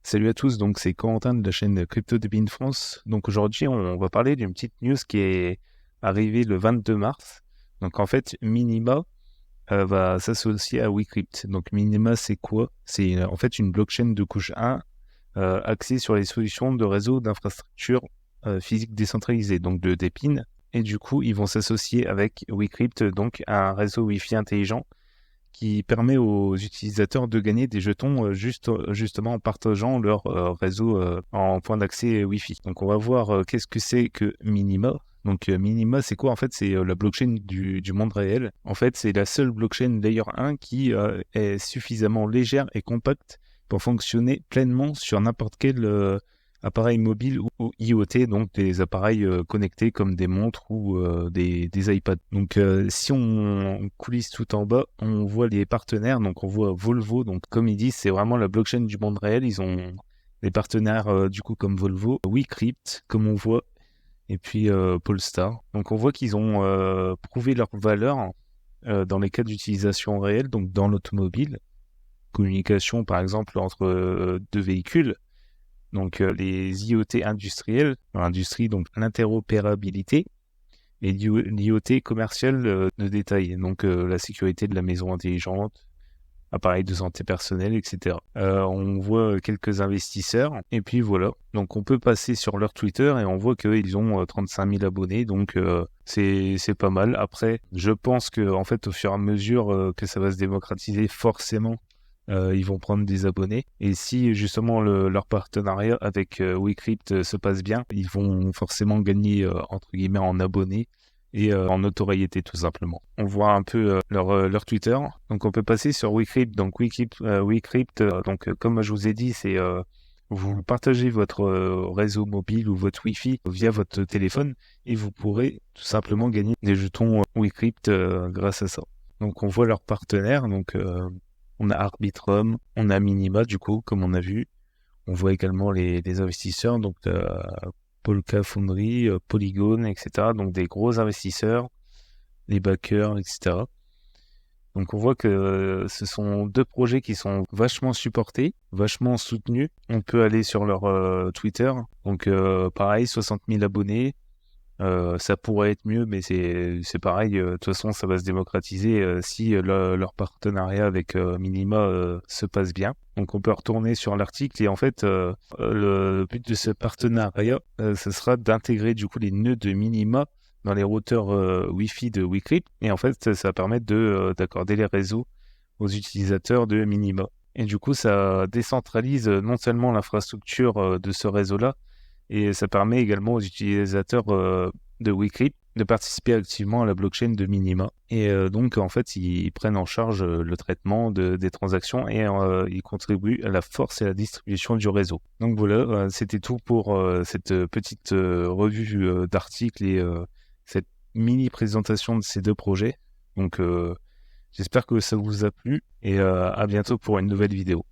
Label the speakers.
Speaker 1: Salut à tous, donc c'est Corentin de la chaîne Crypto de Bin France. Donc aujourd'hui, on va parler d'une petite news qui est arrivée le 22 mars. Donc en fait, Minima va s'associer à WeCrypt. Donc Minima, c'est quoi? C'est en fait une blockchain de couche 1 axée sur les solutions de réseau d'infrastructures physiques décentralisées, donc de DePIN. Et du coup, ils vont s'associer avec WeCrypt, donc un réseau Wi-Fi intelligent qui permet aux utilisateurs de gagner des jetons justement en partageant leur réseau en point d'accès Wi-Fi. Donc on va voir qu'est-ce que c'est que Minima. Donc Minima, c'est quoi en fait? C'est la blockchain du monde réel. En fait, c'est la seule blockchain Layer 1 qui est suffisamment légère et compacte pour fonctionner pleinement sur n'importe quel appareil mobile ou IoT, donc des appareils connectés comme des montres ou des iPads. Donc si on coulisse tout en bas, on voit les partenaires, donc on voit Volvo, donc comme ils disent, c'est vraiment la blockchain du monde réel. Ils ont des partenaires du coup comme Volvo, WeCrypt, comme on voit, et puis Polestar. Donc on voit qu'ils ont prouvé leur valeur dans les cas d'utilisation réelle, donc dans l'automobile, communication par exemple entre deux véhicules. Donc les IoT industriels, dans l'industrie, donc l'interopérabilité, et l'IoT commercial de détail, donc la sécurité de la maison intelligente, appareils de santé personnelle, etc. On voit quelques investisseurs, et puis voilà. Donc on peut passer sur leur Twitter, et on voit qu'ils ont 35 000 abonnés, donc c'est pas mal. Après, je pense que en fait, au fur et à mesure que ça va se démocratiser, forcément, ils vont prendre des abonnés. Et si justement leur partenariat avec WeCrypt se passe bien, ils vont forcément gagner entre guillemets en abonnés et en notoriété tout simplement. On voit un peu leur Twitter. Donc on peut passer sur WeCrypt. Donc WeCrypt, comme je vous ai dit, c'est vous partagez votre réseau mobile ou votre Wi-Fi via votre téléphone et vous pourrez tout simplement gagner des jetons WeCrypt grâce à ça. Donc on voit leurs partenaires. Donc on a Arbitrum, on a Minima, du coup, comme on a vu. On voit également les investisseurs, donc Polka Foundry, Polygon, etc. Donc des gros investisseurs, les backers, etc. Donc on voit que ce sont deux projets qui sont vachement supportés, vachement soutenus. On peut aller sur leur Twitter. Donc pareil, 60 000 abonnés. Ça pourrait être mieux, mais c'est pareil. De toute façon, ça va se démocratiser si leur partenariat avec Minima se passe bien. Donc, on peut retourner sur l'article et en fait, le but de ce partenariat, ce sera d'intégrer du coup les nœuds de Minima dans les routeurs Wi-Fi de WeCrypt et en fait, ça va permettre d'accorder les réseaux aux utilisateurs de Minima. Et du coup, ça décentralise non seulement l'infrastructure de ce réseau-là, et ça permet également aux utilisateurs de WeCrypt de participer activement à la blockchain de Minima. Et donc, en fait, ils prennent en charge le traitement des transactions et ils contribuent à la force et à la distribution du réseau. Donc voilà, c'était tout pour cette petite revue d'articles et cette mini présentation de ces deux projets. Donc, j'espère que ça vous a plu et à bientôt pour une nouvelle vidéo.